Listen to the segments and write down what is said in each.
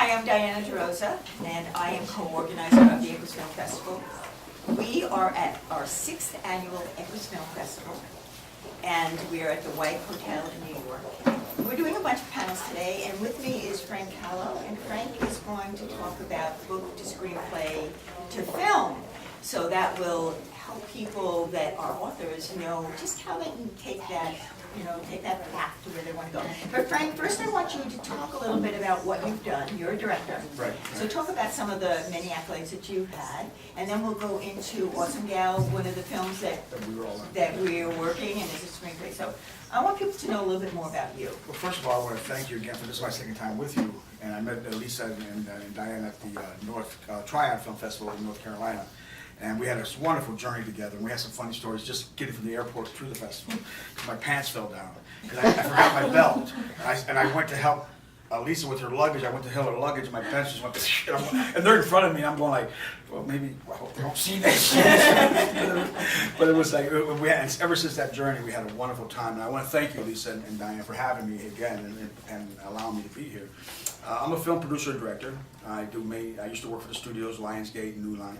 Hi, I'm Diana Rosa, and I am co-organizer of the EQUUS Film Festival. We are at our 6th annual EQUUS Film Festival, and we are at the White Hotel in New York. We're doing a bunch of panels today, and with me is Frank Calo, and Frank is going to talk about book to screenplay to film. So that will help people that are authors know just how they can take that, take that path to where they want to go. But Frank, first I want you to talk a little bit about what you've done. You're a director. Right. So talk about some of the many accolades that you've had, and then we'll go into Awesome Gal, one of the films that we're working, and is a screenplay. So I want people to know a little bit more about you. Well, first of all, I want to thank you again for this is my second time with you. And I met Lisa and Diane at the North Tryon Film Festival in North Carolina. And we had a wonderful journey together, and we had some funny stories just getting from the airport to the festival. Because my pants fell down, because I forgot my belt. And I went to help Lisa with her luggage. I went to help her luggage, and my pants just went, and they're in front of me, and I'm going like, well, maybe, I hope they don't see that. But it was like, ever since that journey, we had a wonderful time. And I want to thank you, Lisa and Diane, for having me again and allowing me to be here. I'm a film producer and director. I used to work for the studios, Lionsgate and New Line.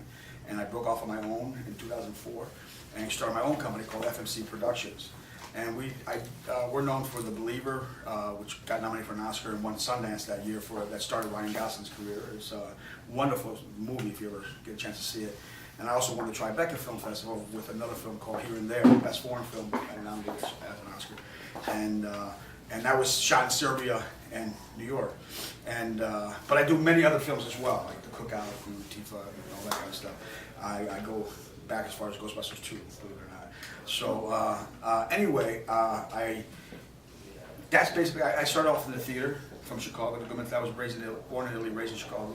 And I broke off on my own in 2004 and started my own company called FMC Productions. And we're known for The Believer, which got nominated for an Oscar and won Sundance that year that started Ryan Gosling's career. It's a wonderful movie if you ever get a chance to see it. And I also won the Director Film Festival with another film called Here and There, Best Foreign Film, and nominated as an Oscar. And that was shot in Serbia and New York. But I do many other films as well, like The Cookout and Tifa and all that kind of stuff. I go back as far as Ghostbusters 2, believe it or not. So anyway, that's basically, I started off in the theater from Chicago. The Goodman, I was born in Italy, raised in Chicago,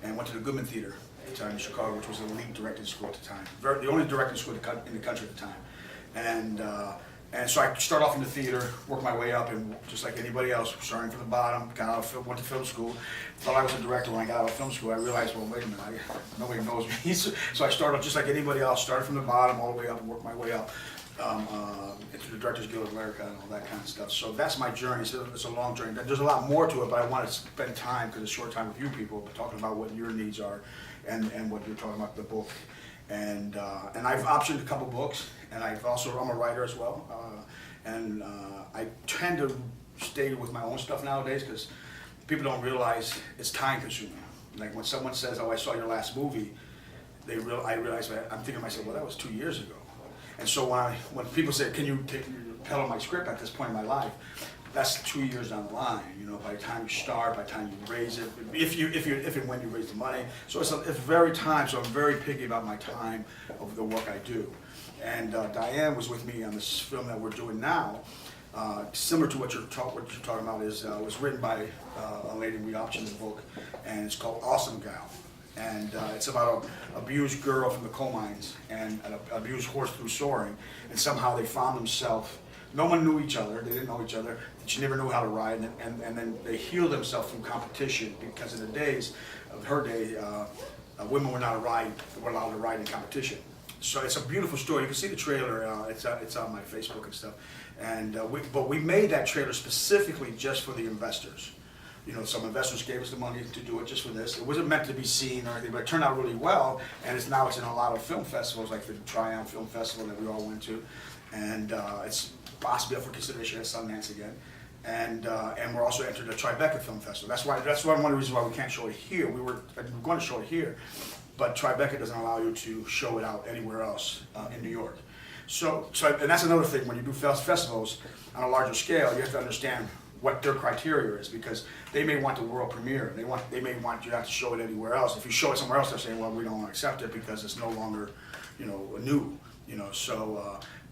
and went to the Goodman Theater at the time in Chicago, which was an elite directing school at the time. The only directing school in the country at the time. And so I started off in the theater, worked my way up, and just like anybody else, starting from the bottom, went to film school. Thought I was a director when I got out of film school. I realized, well, wait a minute, nobody knows me. So I started just like anybody else, started from the bottom all the way up and worked my way up into the Directors Guild of America and all that kind of stuff. So that's my journey. So it's a long journey. There's a lot more to it, but I want to spend time, because it's a short time with you people, but talking about what your needs are and what you're talking about, the book. And I've optioned a couple books, and I'm a writer as well. I tend to stay with my own stuff nowadays because people don't realize it's time consuming. Like when someone says, "Oh, I saw your last movie," I realize I'm thinking to myself, "Well, that was 2 years ago." And so when people say, "Can you take pedal my script at this point in my life?" That's 2 years down the line. By the time you start, by the time you raise it, if and when you raise the money. So it's very time. So I'm very picky about my time of the work I do. And Diane was with me on this film that we're doing now. Similar to what you're talking about, it was written by a lady. We optioned the book, and it's called Awesome Gal. And it's about an abused girl from the coal mines and an abused horse through soaring, and somehow they found themselves. No one knew each other. They didn't know each other. She never knew how to ride, and then they healed themselves from competition, because in the days of her day, women were not allowed to ride in competition. So it's a beautiful story. You can see the trailer. It's on my Facebook and stuff. But we made that trailer specifically just for the investors. Some investors gave us the money to do it just for this. It wasn't meant to be seen or anything, but it turned out really well. And it's in a lot of film festivals, like the Tryon Film Festival that we all went to, and it's possibly up for consideration at Sundance again. And we're also entered the Tribeca Film Festival. That's one of the reasons why we can't show it here. We're going to show it here, but Tribeca doesn't allow you to show it out anywhere else in New York. And that's another thing. When you do festivals on a larger scale, you have to understand what their criteria is, because they may want the world premiere. They may want you to have to show it anywhere else. If you show it somewhere else, they're saying, well, we don't want to accept it because it's no longer, new.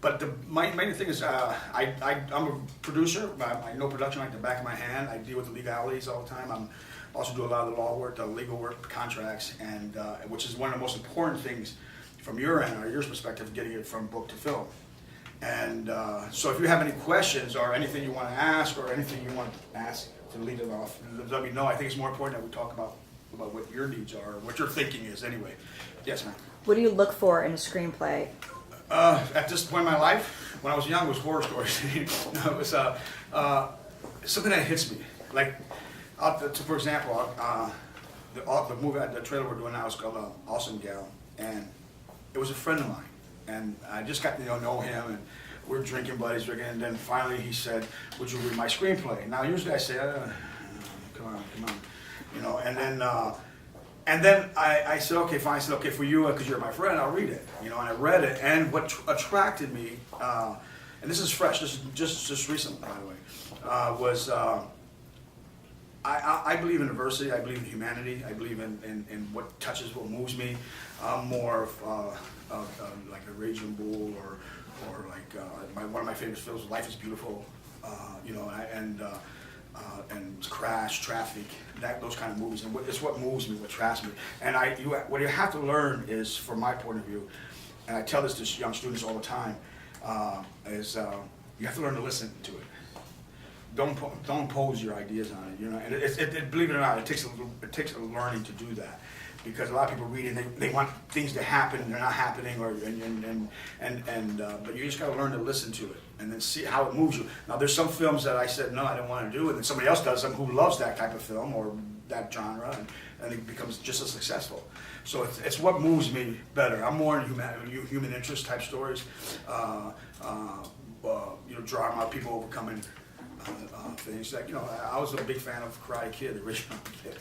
But the main thing is, I'm a producer. I know production like the back of my hand. I deal with the legalities all the time. I also do a lot of the law work, the legal work, contracts, and which is one of the most important things from your end, or your perspective, getting it from book to film. And so if you have any questions or anything you want to ask, or anything you want to ask to lead it off, let me know. I think it's more important that we talk about what your needs are, or what your thinking is anyway. Yes, ma'am. What do you look for in a screenplay? At this point in my life, when I was young, it was horror stories. No, it was something that hits me. Like, For example, the movie, the trailer we're doing now is called Awesome Gal, and it was a friend of mine, and I just got to know him, and we're drinking buddies, and then finally he said, "Would you read my screenplay?" Now usually I say, "Come on," and then I said, "Okay, fine." I said, "Okay, for you, because you're my friend, I'll read it." And I read it, and what attracted me, and this is fresh, this is just recent, by the way, was. I believe in diversity, I believe in humanity, I believe in what touches, what moves me. I'm more of like a Raging Bull or like one of my favorite films, Life is Beautiful, and Crash, Traffic, those kind of movies. And it's what moves me, what attracts me. And what you have to learn is, from my point of view, and I tell this to young students all the time, is you have to learn to listen to it. Don't impose your ideas on it, and believe it or not, it takes a learning to do that, because a lot of people read it and they want things to happen and they're not happening, but you just got to learn to listen to it and then see how it moves you. Now there's some films that I said no, I don't want to do, and then somebody else does them who loves that type of film or that genre, and it becomes just as successful. So it's what moves me better. I'm more in human interest type stories, drama, people overcoming things like, I was a big fan of Karate Kid, the original Kid,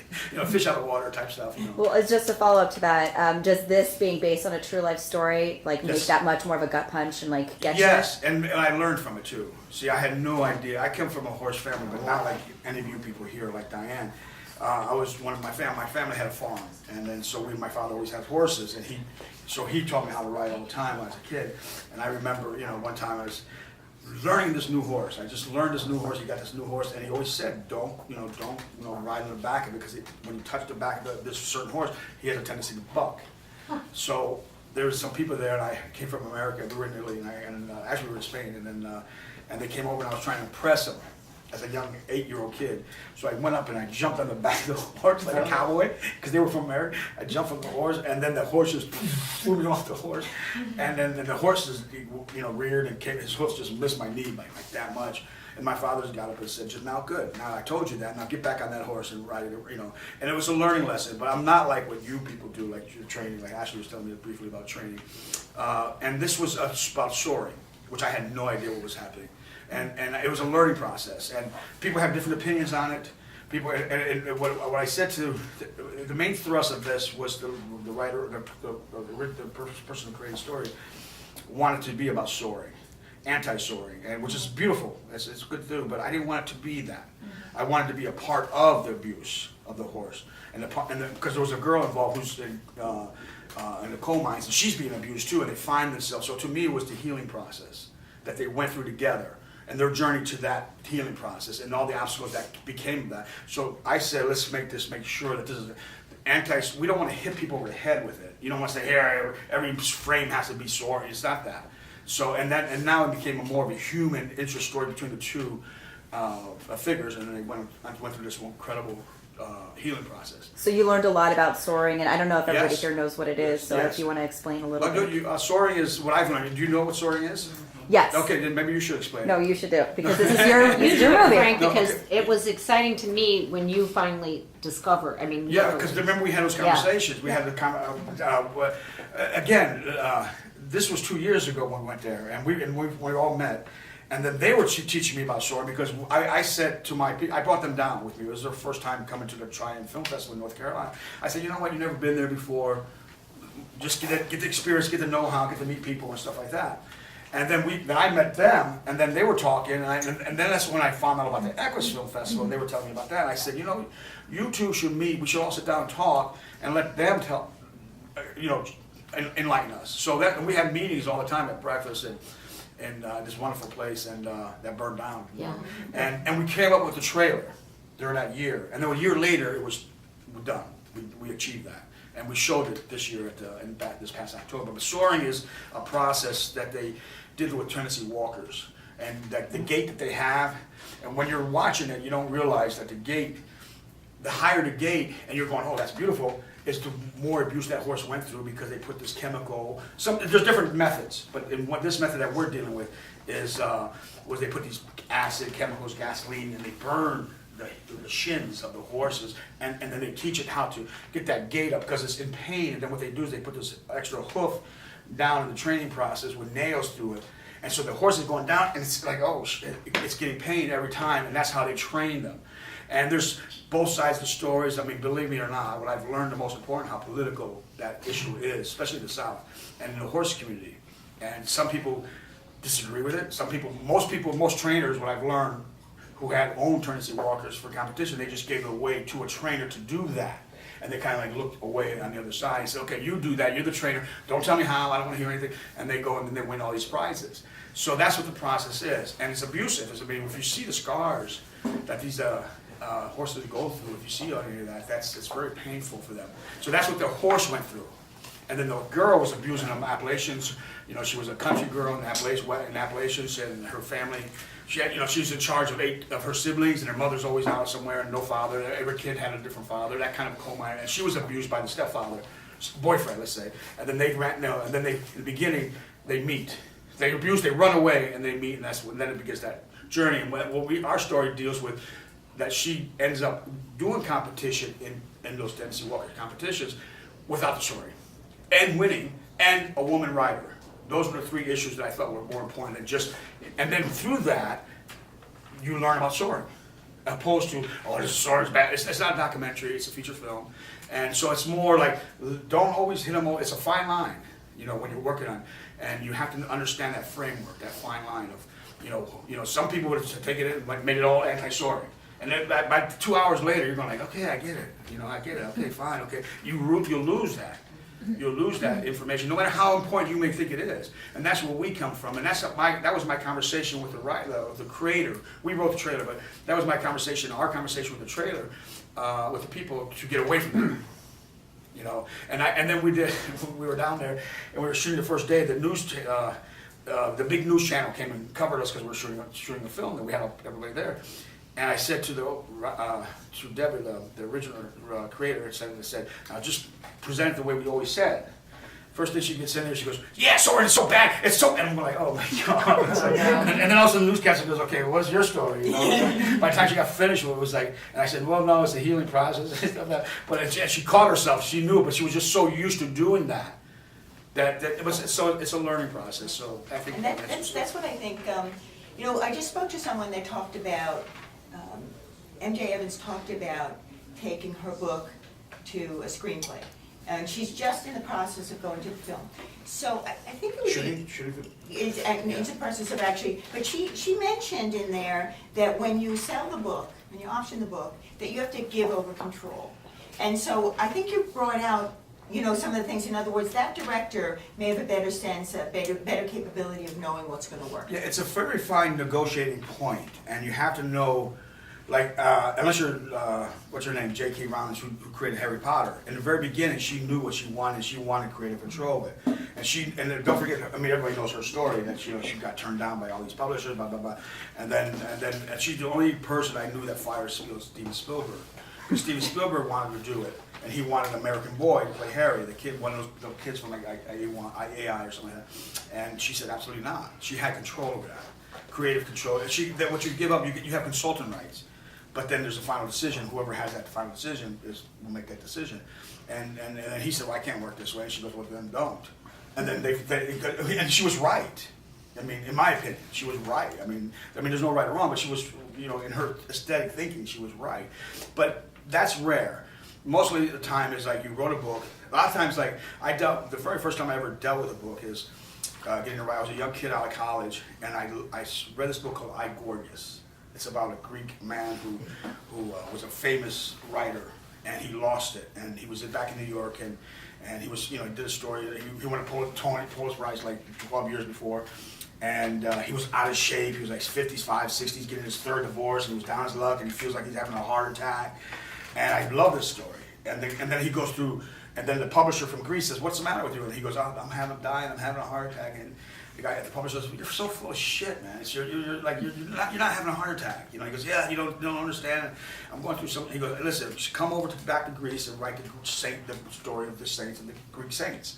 fish out of water type stuff. Well, it's just a follow up to that. Does this being based on a true life story make that much more of a gut punch and get you? Yes, and I learned from it too. See, I had no idea. I come from a horse family, but not like any of you people here, like Diane. I was one of my family had a farm, and then my father always had horses, and he taught me how to ride all the time when I was a kid. And I remember, one time I was learning this new horse. I just learned this new horse. He got this new horse, and he always said, "Don't ride on the back of it, because when you touch the back of this certain horse, he has a tendency to buck." So there was some people there, and I came from America. We were in Italy, and actually we were in Spain, and they came over, and I was trying to impress them as a young 8-year-old kid. So I went up and I jumped on the back of the horse like a cowboy, because they were from America. I jumped from the horse, and then the horse just flew me off the horse. And then the horse just, reared and came, his hoof just missed my knee by like that much. And my father just got up and said, "Now good, now I told you that, now get back on that horse and ride it," And it was a learning lesson, but I'm not like what you people do, like your training, like Ashley was telling me briefly about training. And this was about soaring, which I had no idea what was happening. And it was a learning process, and people have different opinions on it. People, and what I said to the main thrust of this was the writer, the person who created the story, wanted to be about soaring, anti-soaring, and which is beautiful. It's good to do, but I didn't want it to be that. I wanted to be a part of the abuse of the horse, because there was a girl involved who's in the coal mines, and she's being abused too, and they find themselves. So to me, it was the healing process that they went through together, and their journey to that healing process, and all the obstacles that became that. So I said, let's make sure that this is we don't want to hit people over the head with it. You don't want to say, here, every frame has to be soaring. It's not that. So, and now it became more of a human interest story between the two figures, and then I went through this incredible healing process. So you learned a lot about soaring, and I don't know if everybody Yes. here knows what it is, so Yes. if you want to explain a little bit. Soaring is what I've learned. Do you know what soaring is? Yes. Okay, then maybe you should explain. No, you should do it, because this is your movie. Frank, No, because okay. it was exciting to me when you finally discovered. I mean, Yeah, literally. because remember we had those conversations. We had the again. This was 2 years ago when we went there, and we all met, and then they were teaching me about soaring, because I said to I brought them down with me. It was their first time coming to the Triumph Film Festival in North Carolina. I said, you know what, you've never been there before. Just get the experience, get the know-how, get to meet people and stuff like that. And then I met them, and then they were talking, and then that's when I found out about the EQUUS Film Festival, and they were telling me about that. And I said, you two should meet. We should all sit down and talk, and let them tell, enlighten us. So and we had meetings all the time at breakfast and this wonderful place, and that burned down. Yeah. And we came up with the trailer during that year, and then a year later it was done. We achieved that. And we showed it this year this past October. But soaring is a process that they did with Tennessee walkers, and that the gait that they have, and when you're watching it, you don't realize that the higher the gait, and you're going, oh, that's beautiful, is the more abuse that horse went through, because they put this chemical. There's different methods, but this method that we're dealing with was they put these acid chemicals, gasoline, and they burn the shins of the horses, and then they teach it how to get that gait up because it's in pain. And then what they do is they put this extra hoof down in the training process with nails through it. And so the horse is going down, and it's like, oh, it's getting pain every time, and that's how they train them. And there's both sides of the stories. I mean, believe me or not, what I've learned the most important, how political that issue is, especially in the South and in the horse community. And some people disagree with it. Most trainers, what I've learned, who had owned turn-and-seat walkers for competition, they just gave it away to a trainer to do that. And they kind of like looked away on the other side and said, okay, you do that, you're the trainer, don't tell me how, I don't want to hear anything. And they go and then they win all these prizes. So that's what the process is. And it's abusive. I mean, if you see the scars that these horses go through, if you see any of that, it's very painful for them. So that's what the horse went through. And then the girl was abusing them Appalachians. You know, she was a country girl in Appalachians, and her family, she was in charge of 8 of her siblings, and her mother's always out somewhere, and no father. Every kid had a different father. That kind of coal-mining. And she was abused by the stepfather, boyfriend, let's say. And then in the beginning, they meet. They abuse, they run away, and they meet, and then it begins that journey. And our story deals with that she ends up doing competition in those Tennessee Walker competitions without the story, and winning, and a woman rider. Those were the 3 issues that I thought were more important than just, and then through that, you learn about soaring. Opposed to, oh, this soaring's bad. It's not a documentary, it's a feature film. And so it's more like, don't always hit them, it's a fine line, when you're working on, and you have to understand that framework, that fine line of, some people would have taken it and made it all anti-soaring. And then by 2 hours later, you're going like, okay, I get it, I get it, okay, fine, okay. You'll lose that. You'll lose that information, no matter how important you may think it is. And that's where we come from. And that was my conversation with the creator. We wrote the trailer, but that was our conversation with the trailer, with the people to get away from that. And then we were down there, and we were shooting the first day. The big news channel came and covered us because we were shooting a film, and we had everybody there. And I said to Debbie, the original creator, I said, just present it the way we always said. First thing she gets in there, she goes, yeah, soaring is so bad, it's so, and I'm like, oh my God. And then also the newscaster goes, okay, well, what's your story? By the time she got finished, it was like, and I said, well, no, it's a healing process. But she caught herself, she knew, but she was just so used to doing that it's a learning process. So I think and that's what I think. I just spoke to someone that talked about. MJ Evans talked about taking her book to a screenplay, and she's just in the process of going to the film. So I think it would it's in the process of actually, but she mentioned in there that when you sell the book, when you option the book, that you have to give over control. And so I think you brought out some of the things. In other words, that director may have a better sense, a better capability of knowing what's going to work. Yeah, it's a very fine negotiating point, and you have to know. Like, unless you're, what's her name, J.K. Rowling, who created Harry Potter. In the very beginning, she knew what she wanted. She wanted creative control of it. And don't forget, everybody knows her story, that she got turned down by all these publishers, blah, blah, blah. And she's the only person I knew that fired Steven Spielberg. Because Steven Spielberg wanted to do it, and he wanted an American boy to play Harry, the kid, one of those kids from like AI or something like that. And she said, absolutely not. She had control over that, creative control. And what you give up, you have consultant rights. But then there's a final decision. Whoever has that final decision will make that decision. And then he said, well, I can't work this way. And she goes, well, then don't. And then and she was right. I mean, in my opinion, she was right. I mean, there's no right or wrong, but she was, in her aesthetic thinking, she was right. But that's rare. Mostly the time is like you wrote a book. A lot of times, like the very first time I ever dealt with a book is getting around. I was a young kid out of college, and I read this book called I, Gorgeous. It's about a Greek man who was a famous writer, and he lost it. And he was back in New York, and he was, he did a story. He went to Pulitzer like 12 years before, and he was out of shape. He was like 55, 60s, getting his 3rd divorce, and he was down his luck, and he feels like he's having a heart attack. And I love this story. And then he goes through, and then the publisher from Greece says, "What's the matter with you?" And he goes, "I'm having I'm having a heart attack." And the guy at the publisher says, "You're so full of shit, man. You're not having a heart attack." He goes, "Yeah, you don't understand. I'm going through something." He goes, "Listen, just come over back to Greece and write the story of the saints and the Greek saints."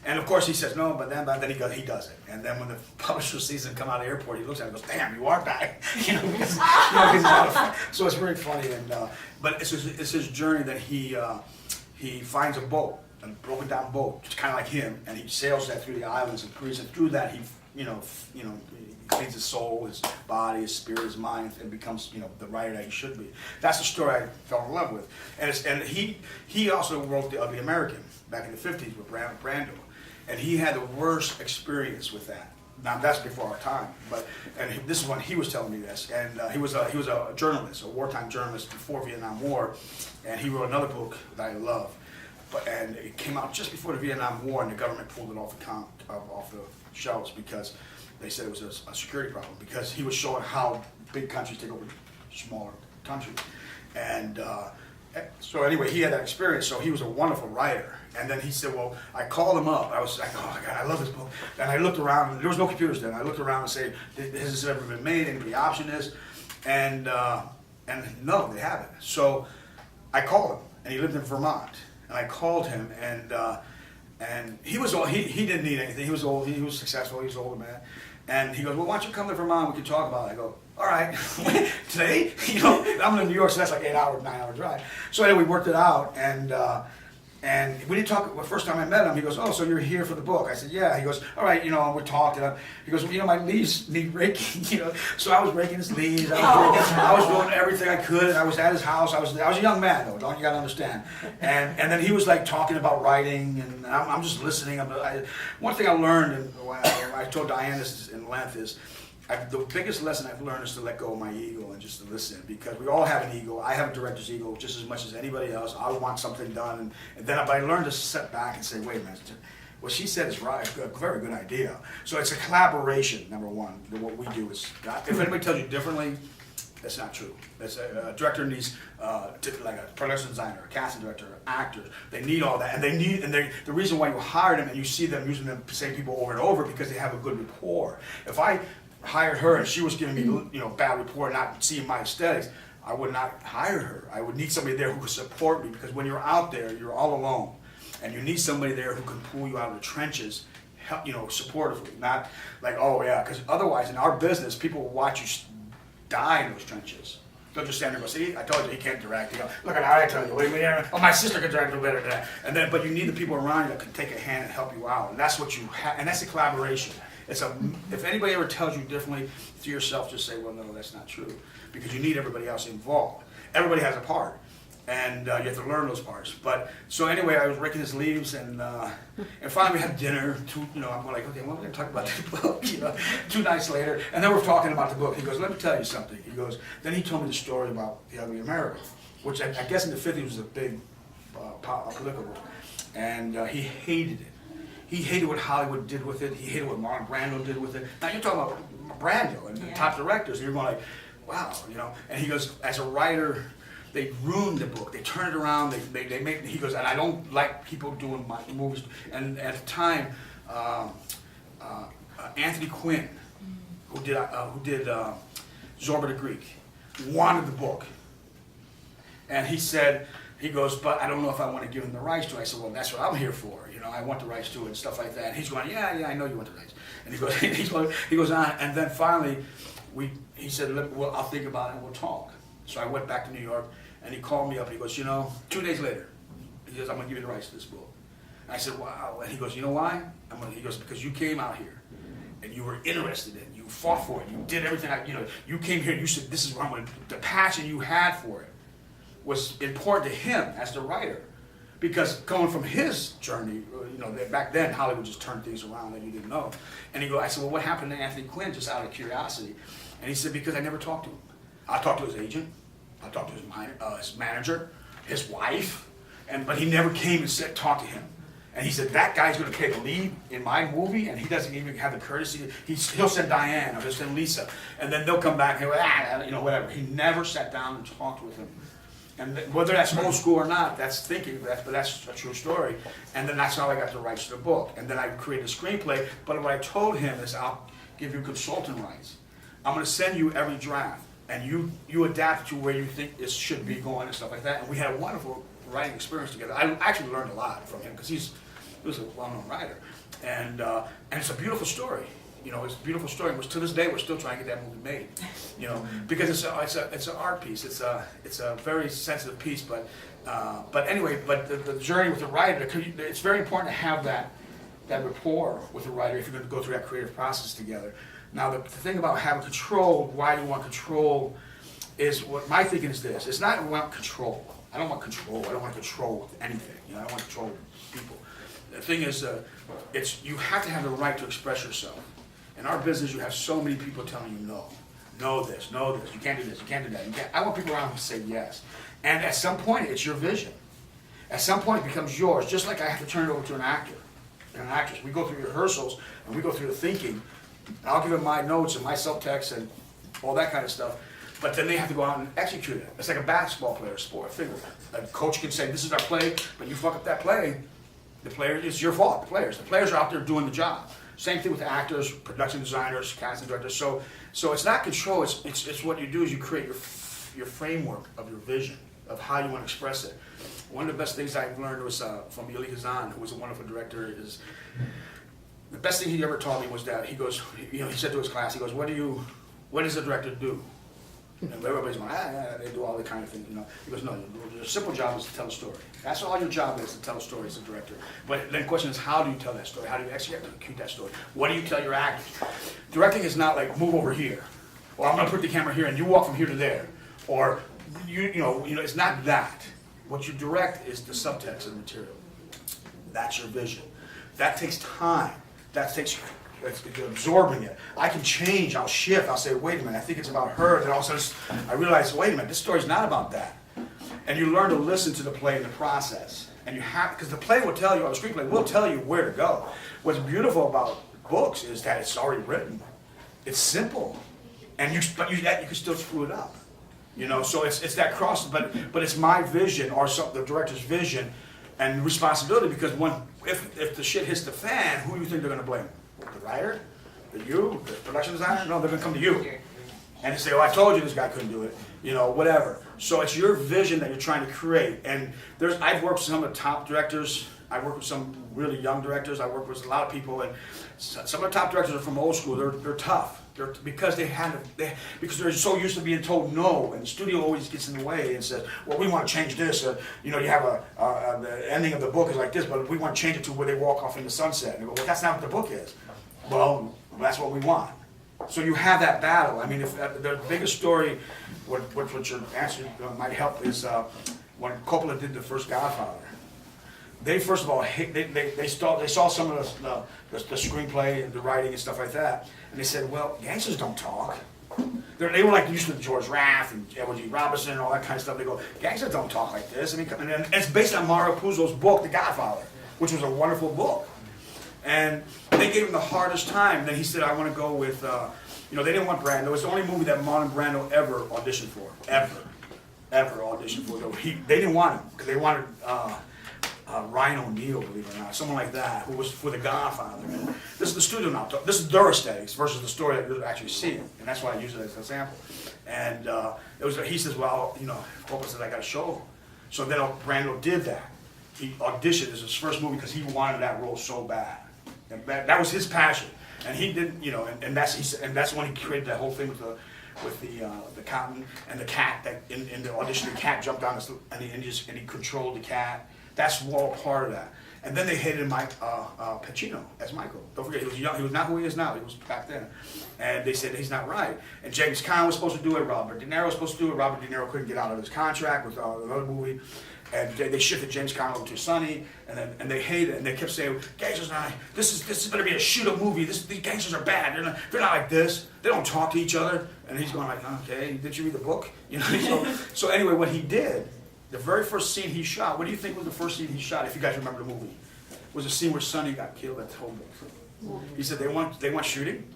And of course he says no, but then he does it. And then when the publisher sees him come out of the airport, he looks at him and goes, "Damn, you are back!" Because he's out of fun. So it's very funny. And but it's his journey that he finds a boat, a broken down boat, just kind of like him, and he sails that through the islands and through that he cleans his soul, his body, his spirit, his mind, and becomes the writer that he should be. That's the story I fell in love with. And he also wrote The Ugly American back in the 50s with Brando. And he had the worst experience with that. Now that's before our time, this is when he was telling me this. And he was a journalist, a wartime journalist before Vietnam War, and he wrote another book that I love. And it came out just before the Vietnam War, and the government pulled it off the shelves because they said it was a security problem. Because he was showing how big countries take over smaller countries, and so anyway, he had that experience. So he was a wonderful writer. And then he said, well, I called him up. I was like, oh my God, I love this book. And I looked around, and there was no computers then. I looked around and said, has this ever been made? Anybody option this? And no, they haven't. So I called him, and he lived in Vermont. And I called him, and he was old. He didn't need anything. He was old. He was successful. He was an older man. And he goes, well, why don't you come to Vermont? We can talk about it. I go, all right. Today? I'm in New York, so that's like 9-hour drive. So anyway, we worked it out, and we didn't talk. The first time I met him, he goes, "Oh, so you're here for the book?" I said, "Yeah." He goes, "All right, we're talking." He goes, "My leaves need raking." So I was raking his leaves. I was doing everything I could, and I was at his house. I was a young man, though. You got to understand. And then he was like talking about writing, and I'm just listening. One thing I learned, and I told Diane this in length, is the biggest lesson I've learned is to let go of my ego and just to listen, because we all have an ego. I have a director's ego just as much as anybody else. I want something done, but I learned to sit back and say, wait a minute, what she said is right, a very good idea. So it's a collaboration, number one. What we do is, if anybody tells you differently, that's not true. A director needs like a production designer, a casting director, actors. They need all that, and the reason why you hire them and you see them using the same people over and over, because they have a good rapport. If I hired her and she was giving me bad rapport, not seeing my aesthetics, I would not hire her. I would need somebody there who could support me, because when you're out there, you're all alone, and you need somebody there who can pull you out of the trenches, help, supportively, not like, oh yeah, because otherwise in our business, people will watch you die in those trenches. They'll just stand there and go, see, I told you he can't direct. Look at how I tell you. What do you mean? Oh, my sister can direct a little better than that. But you need the people around you that can take a hand and help you out, and that's what you have, and that's a collaboration. If anybody ever tells you differently to yourself, just say, well, no, that's not true, because you need everybody else involved. Everybody has a part, and you have to learn those parts. But so anyway, I was raking his leaves, and finally we had dinner. I'm like, okay, well, we're going to talk about the book. 2 nights later, and then we're talking about the book. He goes, let me tell you something. He goes, then he told me the story about The Ugly American, which I guess in the 50s was a big political book, and he hated it. He hated what Hollywood did with it. He hated what Marlon Brando did with it. Now you're talking about Brando and the top directors, and you're going like, wow, And he goes, as a writer, they ruined the book. They turned it around. They make. He goes, and I don't like people doing my movies. And at the time, Anthony Quinn, who did Zorba the Greek, wanted the book, and he said. He goes, but I don't know if I want to give him the rights to it. I said, well, that's what I'm here for. I want the rights to it and stuff like that. And he's going, yeah, I know you want the rights. And he goes on, and then finally, he said, well, I'll think about it and we'll talk. So I went back to New York, and he called me up, and he goes, 2 days later, he goes, I'm going to give you the rights to this book. And I said, wow. And he goes, you know why? He goes, because you came out here, and you were interested in it. You fought for it. You did everything. You came here, and you said, this is what I'm going to do. The passion you had for it was important to him as the writer, because coming from his journey, back then Hollywood just turned things around that you didn't know. And I said, well, what happened to Anthony Quinn, just out of curiosity? And he said, because I never talked to him. I talked to his agent, I talked to his manager, his wife, but he never came and talked to him. And he said, that guy's going to play the lead in my movie, and he doesn't even have the courtesy. He'll send Diane, or he'll send Lisa, and then they'll come back and go, whatever. He never sat down and talked with him. And whether that's old school or not, that's thinking, but that's a true story. And then that's how I got the rights to the book. And then I created a screenplay, but what I told him is, I'll give you consultant rights. I'm going to send you every draft, and you adapt to where you think this should be going and stuff like that. And we had a wonderful writing experience together. I actually learned a lot from him, because he's He was a well-known writer, and it's a beautiful story. You know, it's a beautiful story. Which to this day, we're still trying to get that movie made. You know, because it's an art piece. It's a very sensitive piece. But anyway, the journey with the writer, it's very important to have that rapport with the writer if you're going to go through that creative process together. Now, the thing about having control, why you want control, is what my thinking is this. It's not I want control. I don't want control. I don't want to control anything. You know, I don't want to control people. The thing is, you have to have the right to express yourself. In our business, you have so many people telling you no. No this, you can't do this, you can't do that. I want people around who say yes. And at some point, it's your vision. At some point, it becomes yours, just like I have to turn it over to an actor and an actress. We go through rehearsals, and we go through the thinking, and I'll give them my notes and my self-text and all that kind of stuff, but then they have to go out and execute it. It's like a basketball player sport. Figure it. A coach can say, this is our play, but you fuck up that play, the player, it's your fault, the players are out there doing the job. Same thing with the actors, production designers, casting directors. So it's not control. It's what you do is you create your framework of your vision of how you want to express it. One of the best things I've learned was from Eli Kazan, who was a wonderful director. Is the best thing he ever taught me was that he goes, he said to his class, he goes, what does a director do? And everybody's going, they do all the kind of things, you know. He goes, no, your simple job is to tell a story. That's all your job is, to tell a story as a director. But then the question is, how do you tell that story? How do you execute that story? What do you tell your actors? Directing is not like, move over here, or I'm going to put the camera here and you walk from here to there, or you know, it's not that. What you direct is the subtext of the material. That's your vision. That takes time. That takes absorbing it. I can change, I'll shift, I'll say, wait a minute, I think it's about her, and then all of a sudden I realize, wait a minute, this story's not about that. And you learn to listen to the play in the process. And you have, because the play will tell you, or the screenplay will tell you where to go. What's beautiful about books is that it's already written. It's simple. And you can still screw it up. You know, so it's that cross, but it's my vision, or the director's vision, and responsibility, because if the shit hits the fan, who do you think they're going to blame? The writer? You? The production designer? No, they're going to come to you. And they say, oh, I told you this guy couldn't do it. You know, whatever. So it's your vision that you're trying to create. And I've worked with some of the top directors. I've worked with some really young directors. I work with a lot of people. And some of the top directors are from old school. They're tough. Because they're so used to being told no, and the studio always gets in the way and says, well, we want to change this. You know, you have the ending of the book is like this, but we want to change it to where they walk off in the sunset. And they go, well, that's not what the book is. Well, that's what we want. So you have that battle. I mean, if the biggest story, what your answer might help is when Coppola did the first Godfather. They first of all they saw some of the screenplay and the writing and stuff like that, and they said, well, gangsters don't talk. They were like used to George Raft and Edward G. Robinson and all that kind of stuff. They go, gangsters don't talk like this. I mean, and it's based on Mario Puzo's book, The Godfather, which was a wonderful book. And they gave him the hardest time. Then he said, I want to go with, they didn't want Brando. It was the only movie that Marlon Brando ever auditioned for, ever auditioned for. They didn't want him because they wanted Ryan O'Neal, believe it or not, someone like that, who was for The Godfather. And this is the studio now. This is their aesthetics versus the story that you're actually seeing, and that's why I use it as an example. And he says, well, Coppola says, I got to show him. So then Brando did that. He auditioned as his first movie because he wanted that role so bad. And that was his passion. And he didn't, and that's when he created that whole thing with the cotton and the cat. That in the audition, the cat jumped on and he controlled the cat. That's all part of that. And then they hated Mike Pacino as Michael. Don't forget, he was young. He was not who he is now. He was back then. And they said he's not right. And James Caan was supposed to do it. Robert De Niro was supposed to do it. Robert De Niro couldn't get out of his contract with another movie. And they shifted James Caan over to Sonny, and they hated it, and they kept saying, "Gangsters not. This is going to be a shoot-up movie. These gangsters are bad. They're not like this. They don't talk to each other." And he's going like, "Okay, did you read the book?" So anyway, what he did, the very first scene he shot. What do you think was the first scene he shot? If you guys remember the movie, was a scene where Sonny got killed at the home. He said they want shooting.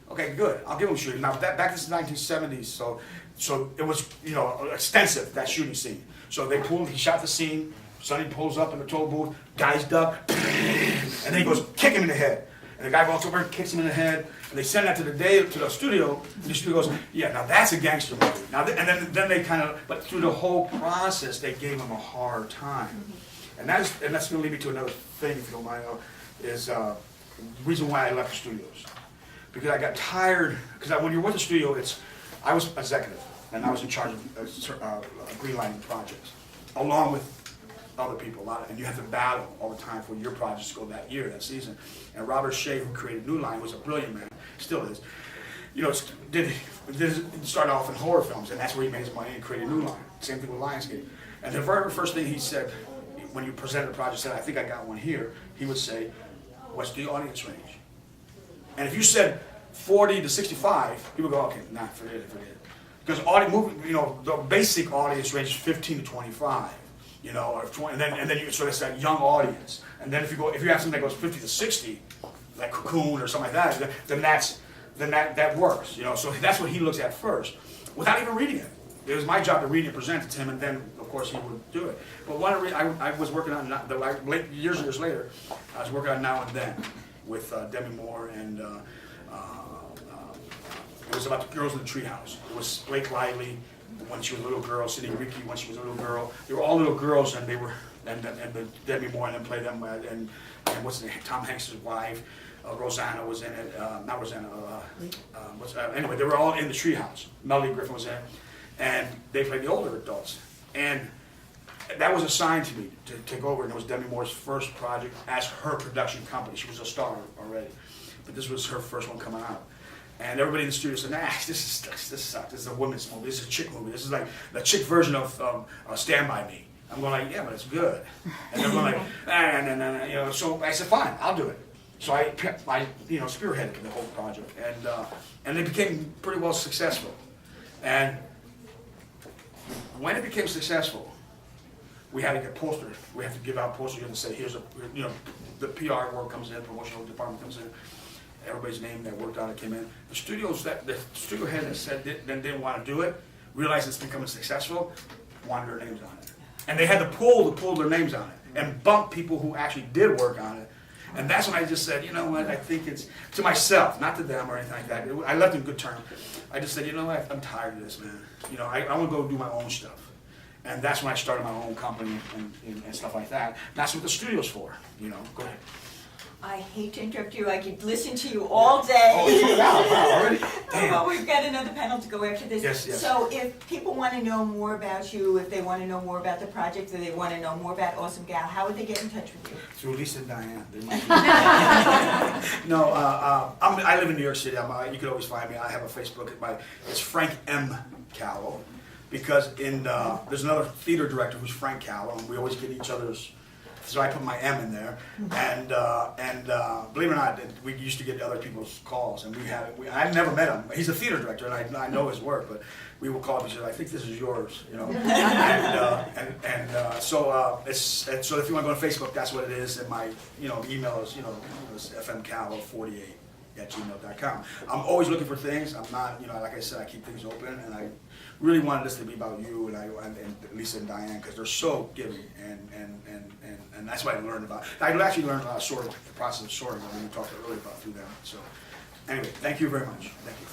Okay, good. I'll give them shooting. Now back in the 1970s, so it was extensive, that shooting scene. So he shot the scene. Sonny pulls up in the toll booth. Guys duck, and then he goes kick him in the head. And the guy walks over and kicks him in the head. And they send that to the studio. And the studio goes, yeah, now that's a gangster movie. Now and then they but through the whole process, they gave him a hard time. And that's going to lead me to another thing, if you don't mind, is the reason why I left the studios. Because I got tired, because when you're with the studio, I was executive, and I was in charge of greenlighting projects, along with other people, and you have to battle all the time for your projects to go that year, that season. And Robert Shea, who created New Line, was a brilliant man, still is. You know, did start off in horror films, and that's where he made his money and created New Line. Same thing with Lionsgate. And the very first thing he said, when you presented a project, said, I think I got one here, he would say, what's the audience range? And if you said 40 to 65, he would go, okay, nah, forget it. Because the basic audience range is 15 to 25. You know, or 20, and then you sort of say young audience, and then if you have something that goes 50 to 60, like Cocoon or something like that, then that works. You know, so that's what he looks at first, without even reading it. It was my job to read it and present it to him, and then of course he would do it. But I was working on years later. I was working on Now and Then with Demi Moore, and it was about the girls in the treehouse. It was Blake Lively when she was a little girl, Sidney Ricky when she was a little girl. They were all little girls, and they were, and Demi Moore and then played them, and what's the name? Tom Hanks' wife, Rosanna was in it. Not Rosanna. Anyway, they were all in the treehouse. Melody Griffin was in it, and they played the older adults. And that was assigned to me to take over, and it was Demi Moore's first project as her production company. She was a star already, but this was her first one coming out. And everybody in the studio said, nah, this sucks. This is a women's movie. This is a chick movie. This is like the chick version of Stand By Me. I'm going like, yeah, but it's good. And they're going like, nah. You know, so I said, fine, I'll do it. So I spearheaded the whole project. And it became pretty well successful. And when it became successful, we had to get posters. We have to give out posters and say, here's the PR work comes in, promotional department comes in. Everybody's name that worked on it came in. The studio head that said didn't want to do it, realized it's becoming successful, wanted their names on it. And they had to pull their names on it and bump people who actually did work on it. And that's when I just said, you know what, I think it's, to myself, not to them or anything like that. I left in good terms. I just said, you know what, I'm tired of this, man. You know, I want to go do my own stuff. And that's when I started my own company and stuff like that. That's what the studio's for, you know. Go ahead. I hate to interrupt you. I could listen to you all day. Oh, wow, already? Damn. Well, we've got another panel to go after this. Yes. So if people want to know more about you, if they want to know more about the project, or they want to know more about Awesome Gal, how would they get in touch with you? Through Lisa and Diane. No, I live in New York City. You can always find me. I have a Facebook. It's Frank M. Calo, because there's another theater director who's Frank Calo, and we always get each other's. So I put my M in there, and believe it or not, we used to get other people's calls, and I never met him. He's a theater director, and I know his work, but we will call him and say, I think this is yours, you know. So if you want to go on Facebook, that's what it is, and my email is fmcalo48@gmail.com. I'm always looking for things. I'm not, like I said, I keep things open, and I really wanted this to be about you and Lisa and Diane, because they're so giving, and that's what I learned about. I actually learned about the process of sorting when we talked earlier about through them. So anyway, thank you very much. Thank you.